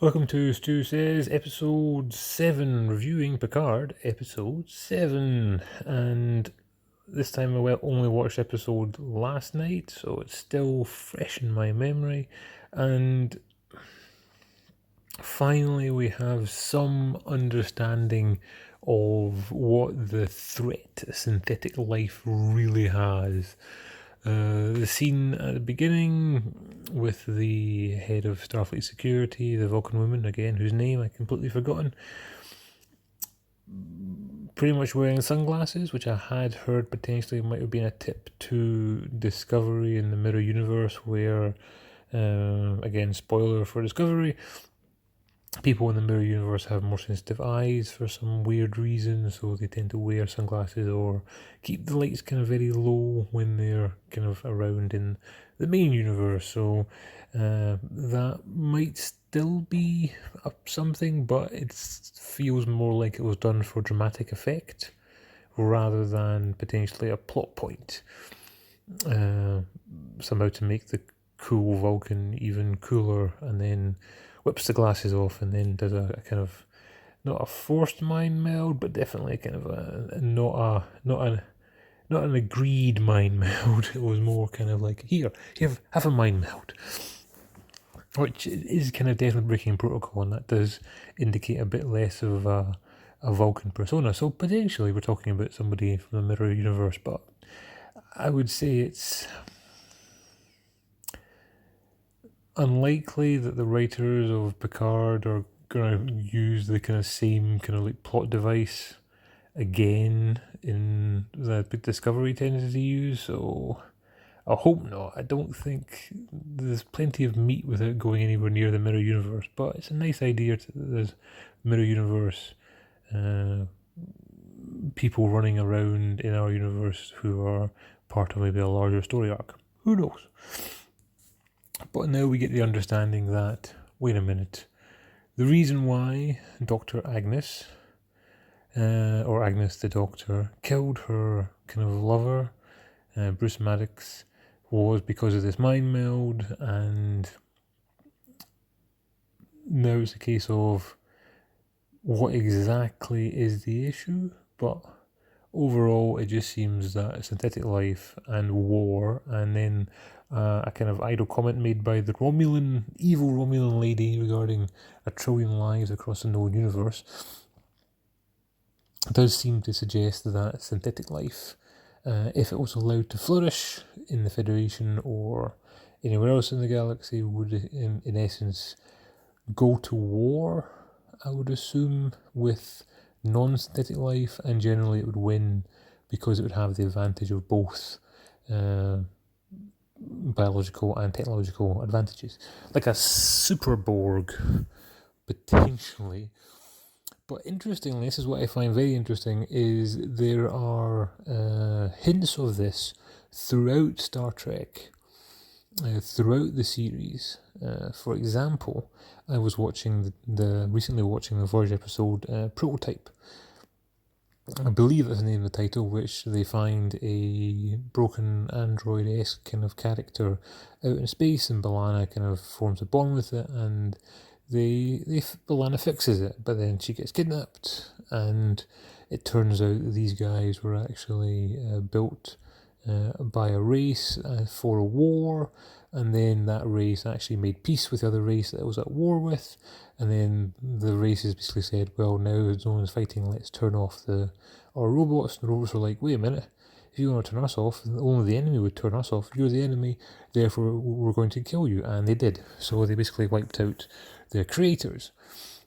Welcome to Stusays EP7, reviewing Picard EP7. And this time I only watched episode last night, so it's still fresh in my memory. And finally, we have some understanding of what the threat synthetic life really has. The scene at the beginning with the head of Starfleet Security, the Vulcan woman, again, whose name I completely forgotten, pretty much wearing sunglasses, which I had heard potentially might have been a tip to Discovery in the Mirror Universe, where, again, spoiler for Discovery, people in the Mirror Universe have more sensitive eyes for some weird reason, so they tend to wear sunglasses or keep the lights kind of very low when they're kind of around in the main universe. So that might still be something, but it feels more like it was done for dramatic effect rather than potentially a plot point. Somehow to make the cool Vulcan even cooler, and then whips the glasses off, and then does a kind of, not a forced mind meld, but definitely kind of not an agreed mind meld. It was more kind of like, here, have a mind meld, which is kind of definitely breaking protocol, and that does indicate a bit less of a Vulcan persona. So potentially we're talking about somebody from the Mirror Universe, but I would say it's unlikely that the writers of Picard are going to use the kind of same kind of like plot device again in the Discovery tends to use, so I hope not. I don't think there's plenty of meat without going anywhere near the Mirror Universe, but it's a nice idea that there's Mirror Universe people running around in our universe who are part of maybe a larger story arc. Who knows? But now we get the understanding that, wait a minute, the reason why Dr. Agnes, or Agnes the Doctor, killed her kind of lover, Bruce Maddox, was because of this mind meld, and now it's a case of what exactly is the issue, but overall it just seems that synthetic life and war, and then a kind of idle comment made by the evil Romulan lady regarding 1,000,000,000 lives across the known universe, does seem to suggest that synthetic life, if it was allowed to flourish in the Federation or anywhere else in the galaxy, would in essence go to war, I would assume, with non-synthetic life, and generally it would win because it would have the advantage of both biological and technological advantages, like a super Borg, potentially. But interestingly, this is what I find very interesting, is there are hints of this throughout Star Trek, throughout the series. For example, I was watching recently watching the Voyage episode Prototype. I believe that's the name of the title, which they find a broken android-esque kind of character out in space, and B'Elanna kind of forms a bond with it, and B'Elanna fixes it, but then she gets kidnapped, and it turns out that these guys were actually built by a race for a war, and then that race actually made peace with the other race that it was at war with, and then the races basically said, well, now no one's fighting, let's turn off our robots. And the robots were like, wait a minute, if you want to turn us off, only the enemy would turn us off. You're the enemy, therefore we're going to kill you. And they did. So they basically wiped out their creators.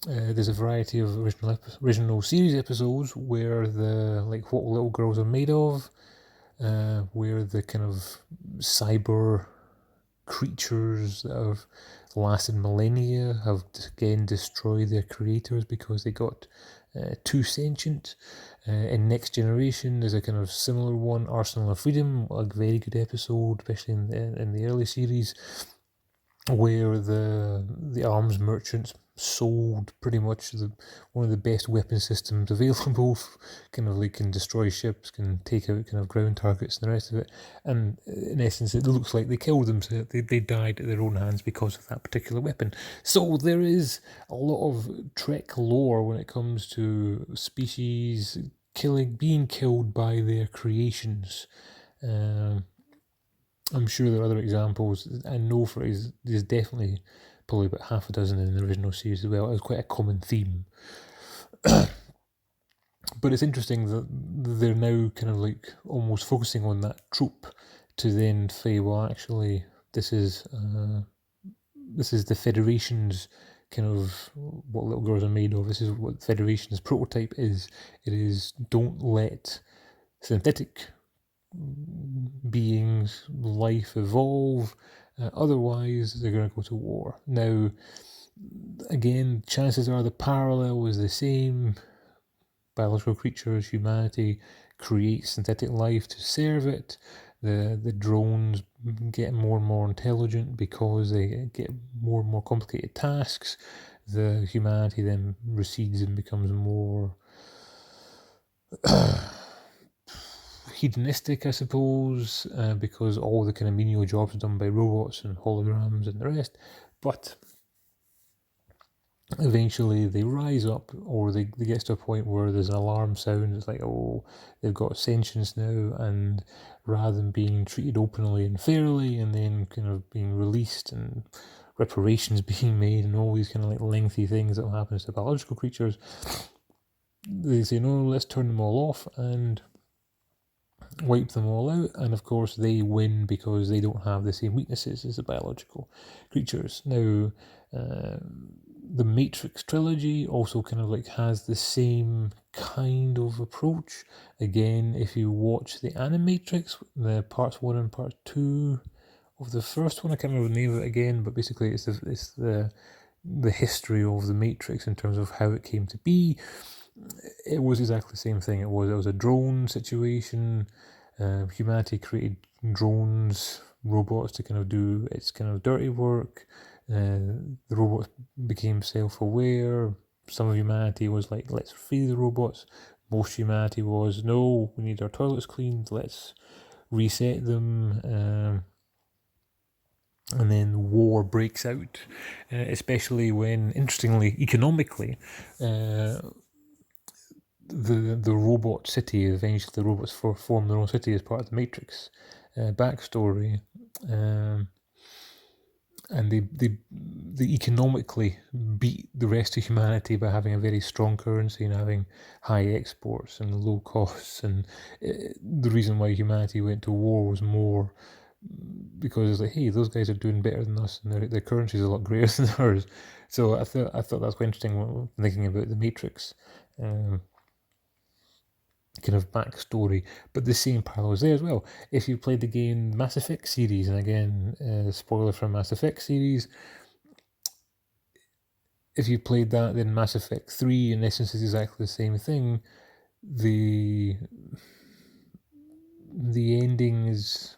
There's a variety of original series episodes where the, like, what little girls are made of, where the kind of cyber creatures that have lasted millennia have again destroyed their creators because they got too sentient. In Next Generation, there's a kind of similar one, Arsenal of Freedom, a very good episode, especially in the early series, where the arms merchants sold pretty much one of the best weapon systems available. Kind of like can destroy ships, can take out kind of ground targets and the rest of it. And in essence, it looks like they killed themselves. They died at their own hands because of that particular weapon. So there is a lot of Trek lore when it comes to species being killed by their creations. I'm sure there are other examples. I know there's definitely probably about half a dozen in the original series as well. It was quite a common theme. But it's interesting that they're now kind of like almost focusing on that trope to then say, well, actually, this is the Federation's kind of what little girls are made of. This is what the Federation's prototype is. It is don't let synthetic beings' life evolve, otherwise they're going to go to war. Now, again, chances are the parallel is the same. Biological creatures, humanity creates synthetic life to serve it. The drones get more and more intelligent because they get more and more complicated tasks. The humanity then recedes and becomes more hedonistic, I suppose, because all the kind of menial jobs are done by robots and holograms and the rest. But eventually they rise up, or they get to a point where there's an alarm sound. It's like, oh, they've got sentience now, and rather than being treated openly and fairly and then kind of being released and reparations being made and all these kind of like lengthy things that will happen to biological creatures, they say, no, let's turn them all off and wipe them all out. And of course they win because they don't have the same weaknesses as the biological creatures. Now, the Matrix trilogy also kind of like has the same kind of approach. Again, if you watch the Animatrix, the parts 1 and part 2 of the first one, I can't remember the name of it again, but basically it's the history of the Matrix in terms of how it came to be. It was exactly the same thing. It was a drone situation. Humanity created drones, robots to kind of do its kind of dirty work. The robots became self-aware. Some of humanity was like, let's free the robots. Most humanity was, no, we need our toilets cleaned, let's reset them. And then war breaks out, especially when, interestingly, economically, the robot city, eventually the robots form their own city as part of the Matrix backstory. And they economically beat the rest of humanity by having a very strong currency and having high exports and low costs. And the reason why humanity went to war was more because it's like, hey, those guys are doing better than us, and their currency is a lot greater than ours. So I thought that's quite interesting when thinking about the Matrix. Kind of backstory, but the same parallels there as well. If you played the game Mass Effect series, and again, spoiler for Mass Effect series, if you played that, then Mass Effect 3 in essence is exactly the same thing. The ending is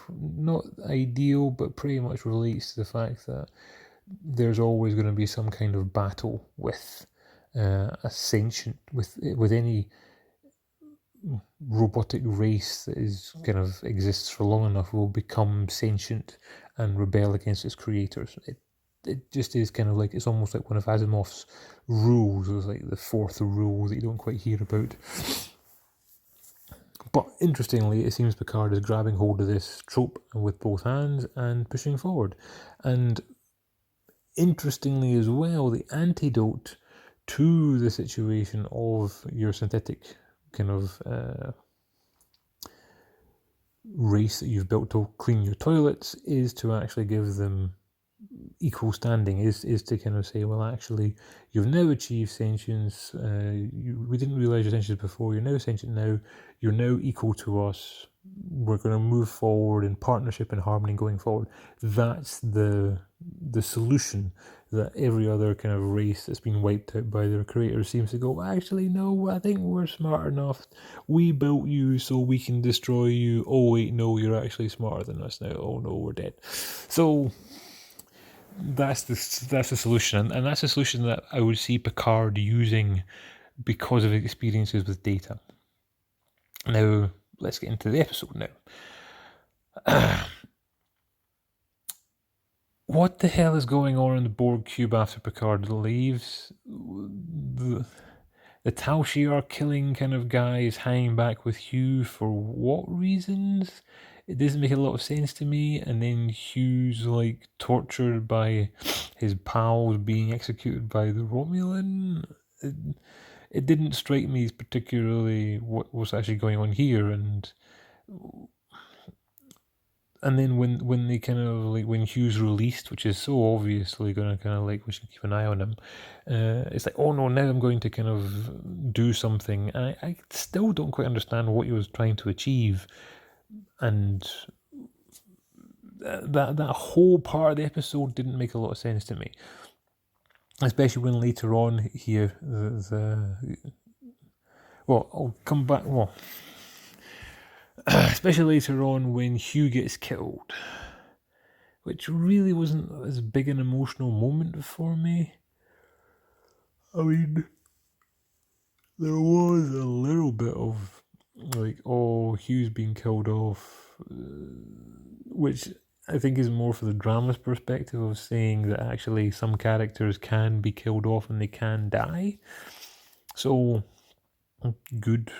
not ideal, but pretty much relates to the fact that there's always going to be some kind of battle with a sentient, with any robotic race that is kind of exists for long enough will become sentient and rebel against its creators. It just is kind of like, it's almost like one of Asimov's rules. It was like the fourth rule that you don't quite hear about. But interestingly, it seems Picard is grabbing hold of this trope with both hands and pushing forward. And interestingly as well, the antidote to the situation of your synthetic kind of race that you've built to clean your toilets is to actually give them equal standing, is to kind of say, well, actually, you've now achieved sentience. We didn't realize your sentience before. You're now sentient now. You're now equal to us. We're going to move forward in partnership and harmony going forward. That's the solution that every other kind of race that's been wiped out by their creators seems to go, actually, no, I think we're smart enough. We built you so we can destroy you. Oh, wait, no, you're actually smarter than us now. Oh, no, we're dead. So that's the solution, and that's a solution that I would see Picard using because of his experiences with data. Now, let's get into the episode now. What the hell is going on in the Borg cube after Picard leaves? The Tal Shiar killing kind of guy is hanging back with Hugh for what reasons? It doesn't make a lot of sense to me. And then Hugh's like tortured by his pals being executed by the Romulan. It didn't strike me as particularly what was actually going on here, and then when they kind of like when Hugh's released, which is so obviously going to kind of like we should keep an eye on him, it's like, oh no, now I'm going to kind of do something. And I still don't quite understand what he was trying to achieve, and that whole part of the episode didn't make a lot of sense to me, especially when later on here well, I'll come back. Well, especially later on when Hugh gets killed, which really wasn't as big an emotional moment for me. I mean, there was a little bit of like, oh, Hugh's being killed off, which I think is more for the drama's perspective of saying that actually some characters can be killed off and they can die. So good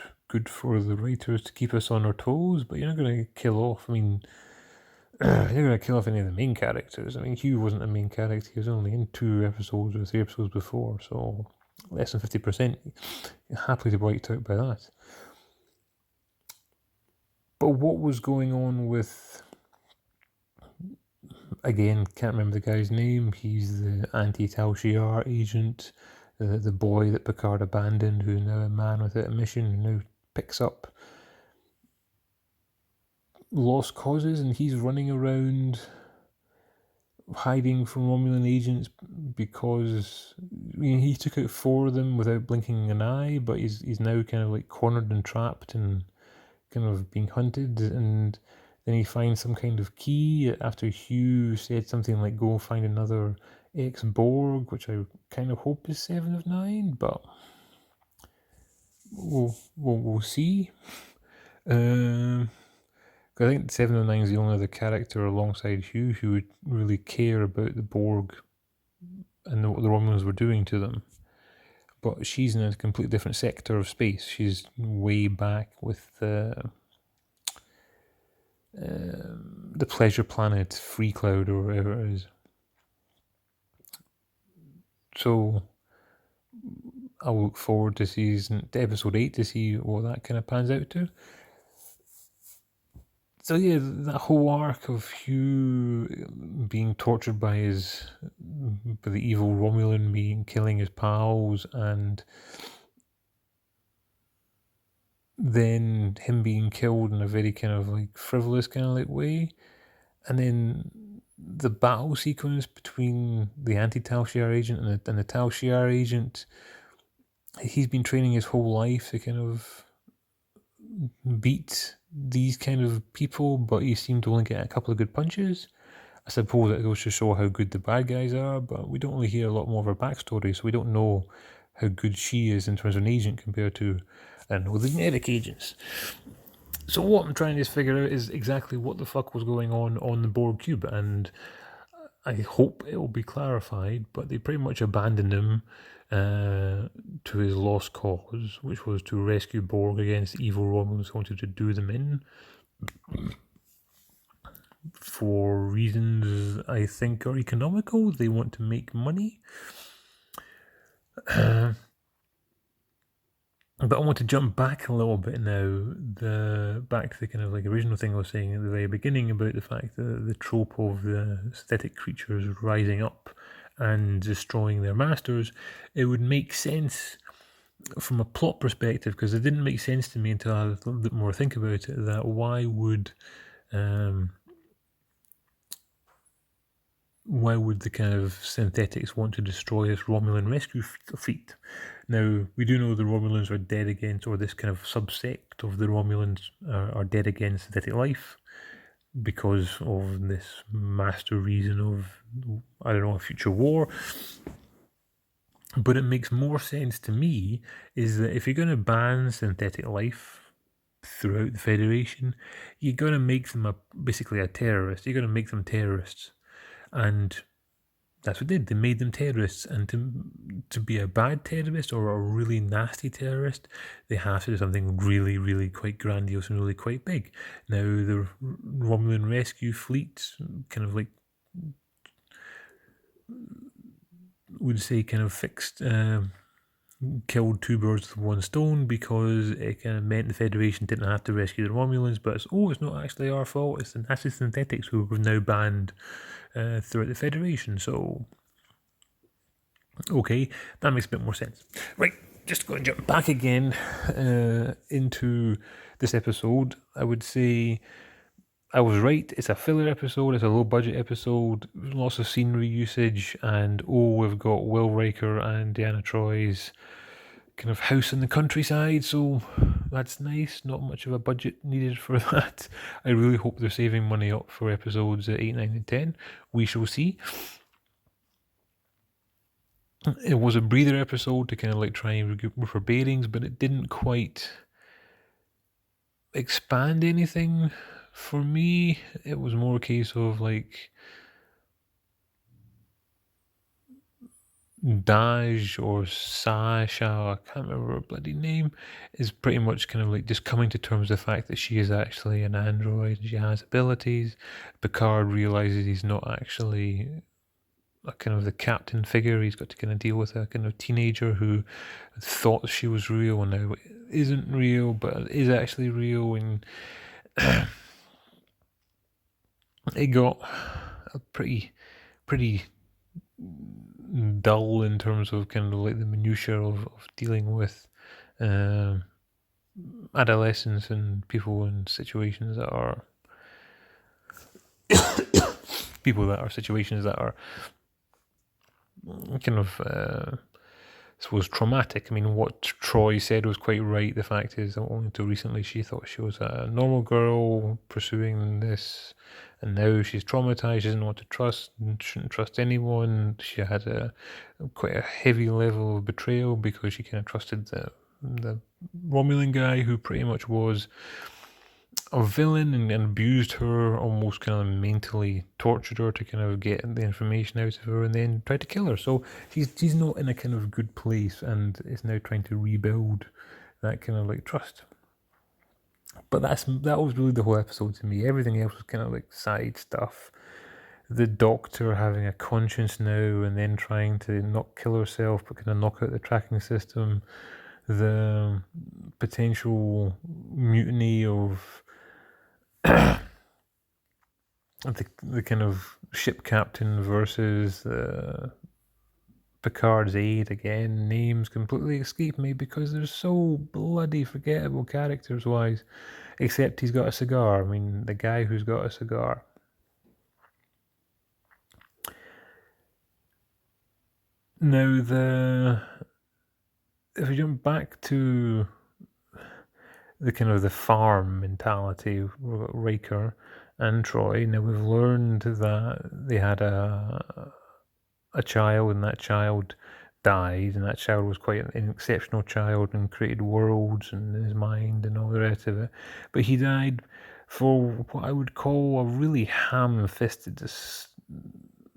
for the writers to keep us on our toes, but you're not going to kill off. I mean, you're not going to kill off any of the main characters. I mean, Hugh wasn't a main character. He was only in 2 episodes or 3 episodes before, so less than 50%. Happily to be wiped out by that. But what was going on with... Again, can't remember the guy's name. He's the anti-Tal Shiar agent, the boy that Picard abandoned, who's now a man without a mission, who now picks up lost causes, and he's running around hiding from Romulan agents because he took out 4 of them without blinking an eye, but he's now kind of like cornered and trapped and kind of being hunted, and then he finds some kind of key after Hugh said something like, go find another ex-Borg, which I kind of hope is 7 of 9, but we'll see. I think 7 of 9 is the only other character alongside Hugh who would really care about the Borg and what the Romulans were doing to them. But she's in a completely different sector of space. She's way back with the Pleasure Planet, Free Cloud, or whatever it is. So I'll look forward to episode 8 to see what that kind of pans out to. So yeah, that whole arc of Hugh being tortured by the evil Romulan killing his pals, and then him being killed in a very kind of like frivolous kind of like way, and then the battle sequence between the anti-Tal Shiar agent and the Tal Shiar agent. He's been training his whole life to kind of beat these kind of people, but he seemed to only get a couple of good punches. I suppose that goes to show how good the bad guys are, but we don't really hear a lot more of her backstory, so we don't know how good she is in terms of an agent compared to, I don't know, the genetic agents. So what I'm trying to figure out is exactly what the fuck was going on the Borg cube, and I hope it will be clarified, but they pretty much abandoned him to his lost cause, which was to rescue Borg against evil Romulans who wanted to do them in, for reasons I think are economical. They want to make money. But I want to jump back a little bit now, back to the kind of like original thing I was saying at the very beginning about the fact that the trope of the synthetic creatures rising up and destroying their masters. It would make sense from a plot perspective, because it didn't make sense to me until I had a little bit more think about it, that why would the kind of synthetics want to destroy this Romulan rescue fleet? Now, we do know the Romulans are dead against, or this kind of subsect of the Romulans are dead against synthetic life. because of this master reason of, I don't know, a future war. But it makes more sense to me is that if you're going to ban synthetic life throughout the Federation, you're going to make them basically a terrorist. You're going to make them terrorists. And that's what they did. They made them terrorists. And to be a bad terrorist or a really nasty terrorist, they have to do something really, really quite grandiose and really quite big. Now, the Romulan rescue fleet kind of like would say kind of fixed, killed two birds with one stone, because it kind of meant the Federation didn't have to rescue the Romulans, but it's not actually our fault, it's the nasty synthetics who were now banned throughout the Federation. So, okay, that makes a bit more sense. Right, just going to jump back again into this episode. I would say I was right, it's a filler episode, it's a low budget episode, lots of scenery usage, and we've got Will Riker and Deanna Troy's kind of house in the countryside, so that's nice. Not much of a budget needed for that. I really hope they're saving money up for episodes 8, 9 and 10. We shall see. It was a breather episode to kind of like try and regroup her bearings, but it didn't quite expand anything for me. It was more a case of like Daj or Sasha, I can't remember her bloody name, is pretty much kind of like just coming to terms with the fact that she is actually an android and she has abilities. Picard realizes he's not actually a kind of the captain figure. He's got to kind of deal with a kind of teenager who thought she was real and now isn't real, but is actually real, and it got pretty dull in terms of kind of like the minutiae of dealing with adolescents and people in situations that are situations that are kind of I suppose traumatic. I mean, what Troy said was quite right. The fact is that only until recently she thought she was a normal girl pursuing this, and now she's traumatized. She doesn't want to trust, shouldn't trust anyone. She had quite a heavy level of betrayal because she kind of trusted the Romulan guy, who pretty much was a villain and abused her, almost kind of mentally tortured her to kind of get the information out of her, and then tried to kill her. So she's not in a kind of good place, and is now trying to rebuild that kind of like trust. But that was really the whole episode to me. Everything else was kind of like side stuff. The Doctor having a conscience now and then trying to not kill herself but kind of knock out the tracking system. The potential mutiny of the kind of ship captain versus Picard's aide. Again, names completely escape me because they're so bloody forgettable characters wise, except he's got a cigar. I mean, the guy who's got a cigar. Now, if we jump back to the kind of the farm mentality, we've got Riker and Troy. Now we've learned that they had a child, and that child died, and that child was quite an exceptional child and created worlds in his mind and all the rest of it. But he died for what I would call a really ham-fisted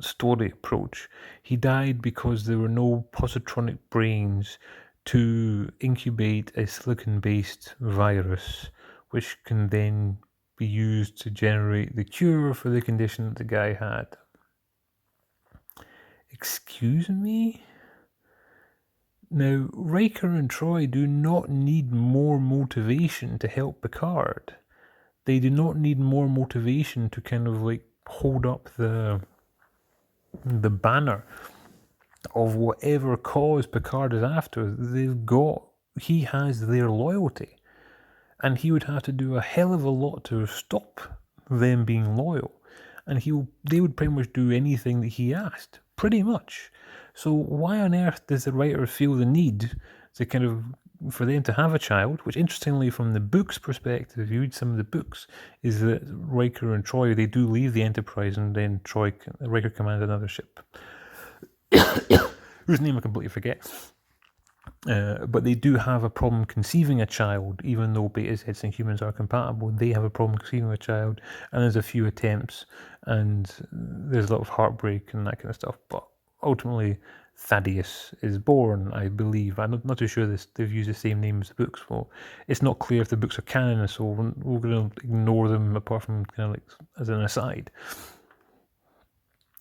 story approach. He died because there were no positronic brains to incubate a silicon-based virus, which can then be used to generate the cure for the condition that the guy had. Excuse me? Now, Riker and Troy do not need more motivation to help Picard. They do not need more motivation to kind of like hold up the banner of whatever cause Picard is after. He has their loyalty, and he would have to do a hell of a lot to stop them being loyal, and they would pretty much do anything that he asked, pretty much. So why on earth does the writer feel the need to kind of for them to have a child, which interestingly from the book's perspective, if you read some of the books, is that Riker and Troy, they do leave the Enterprise and then Riker commands another ship, whose name I completely forget. But they do have a problem conceiving a child, even though Beta Zeds and humans are compatible. They have a problem conceiving a child, and there's a few attempts, and there's a lot of heartbreak and that kind of stuff. But ultimately, Thaddeus is born, I believe. I'm not too sure they've used the same name as the books. Well, it's not clear if the books are canon, so we're going to ignore them apart from kind of like as an aside.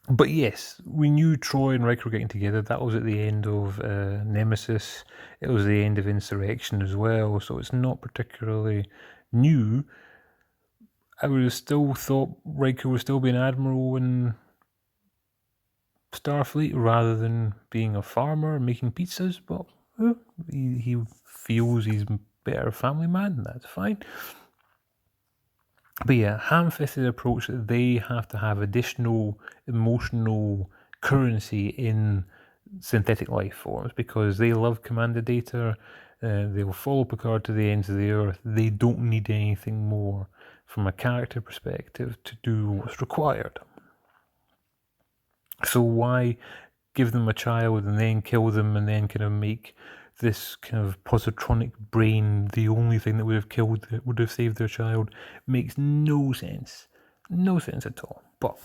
But yes, we knew Troy and Riker were getting together. That was at the end of Nemesis. It was the end of Insurrection as well, so it's not particularly new. I would have still thought Riker would still be an admiral in Starfleet rather than being a farmer making pizzas, but he feels he's a better family man, and that's fine. But yeah, ham-fisted approach, they have to have additional emotional currency in synthetic life forms because they love Commander Data. They will follow Picard to the ends of the earth. They don't need anything more from a character perspective to do what's required. So why give them a child and then kill them and then kind of make this kind of positronic brain the only thing that would have saved their child? Makes no sense. No sense at all. But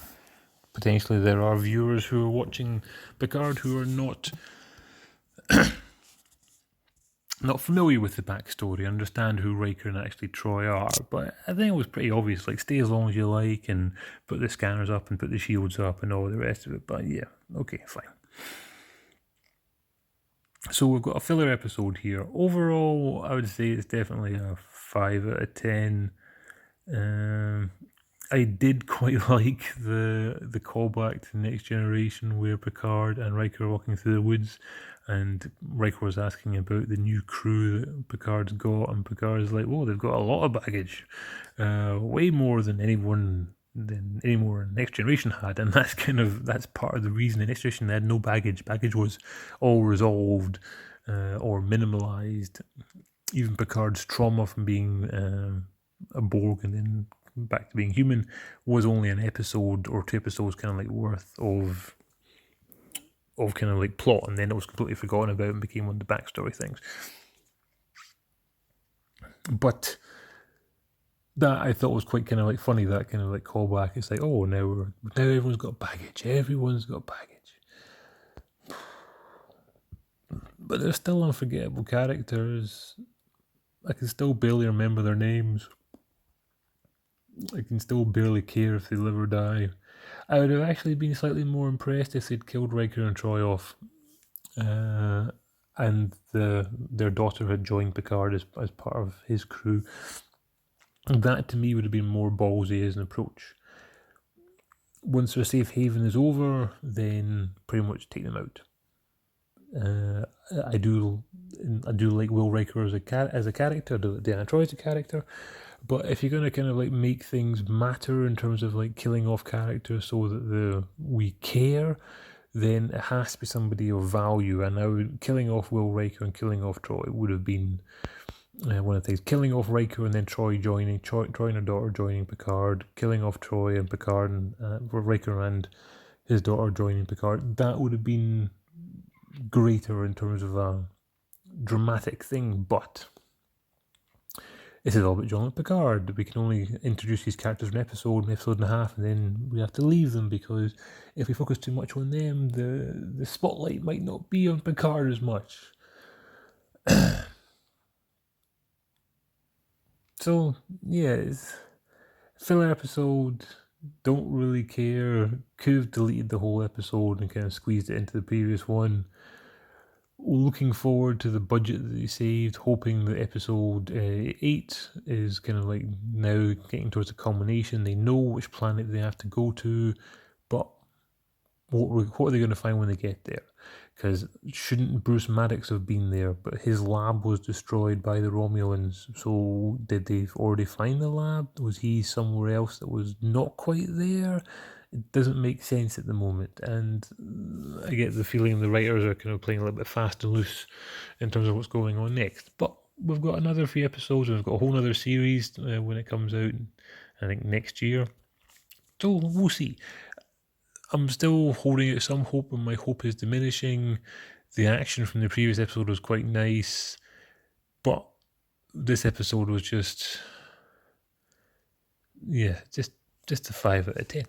potentially there are viewers who are watching Picard who are not familiar with the backstory, understand who Riker and actually Troy are, but I think it was pretty obvious, like stay as long as you like and put the scanners up and put the shields up and all the rest of it, but yeah, okay, fine. So we've got a filler episode here. Overall, I would say it's definitely a 5 out of 10. I did quite like the callback to Next Generation where Picard and Riker are walking through the woods and Riker was asking about the new crew that Picard's got, and Picard's like, whoa, they've got a lot of baggage. Way more than any more Next Generation had, and that's part of the reason in Next Generation they had no baggage. Baggage was all resolved or minimalized. Even Picard's trauma from being a Borg and then back to being human was only an episode or 2 episodes kind of like worth of kind of like plot, and then it was completely forgotten about and became one of the backstory things. But that I thought was quite kind of like funny, that kind of like callback. It's like, oh, now everyone's got baggage. Everyone's got baggage. But they're still unforgettable characters. I can still barely remember their names. I can still barely care if they live or die. I would have actually been slightly more impressed if they'd killed Riker and Troy off, and their daughter had joined Picard as part of his crew. That to me would have been more ballsy as an approach. Once their safe haven is over, then pretty much take them out. I do like Will Riker as a character. I do like Deanna Troi as a character. But if you're going to kind of like make things matter in terms of like killing off characters so that we care, then it has to be somebody of value. And now killing off Will Riker and killing off Troy would have been one of the things. Killing off Riker and then Troy and her daughter joining Picard, killing off Troy and Picard and Riker and his daughter joining Picard, that would have been greater in terms of a dramatic thing. But this is all about Jean-Luc Picard. We can only introduce these characters in an episode and a half, and then we have to leave them because if we focus too much on them, the spotlight might not be on Picard as much. So, yeah, it's a filler episode. Don't really care. Could have deleted the whole episode and kind of squeezed it into the previous one. Looking forward to the budget that they saved, hoping that episode 8 is kind of like now getting towards the culmination. They know which planet they have to go to, but what are they going to find when they get there? Because shouldn't Bruce Maddox have been there? But his lab was destroyed by the Romulans. So did they already find the lab? Was he somewhere else that was not quite there? It doesn't make sense at the moment, and I get the feeling the writers are kind of playing a little bit fast and loose in terms of what's going on next. But we've got another 3 episodes, and we've got a whole other series when it comes out, I think next year. So we'll see. I'm still holding out some hope, and my hope is diminishing. The action from the previous episode was quite nice, but this episode was just a 5 out of 10.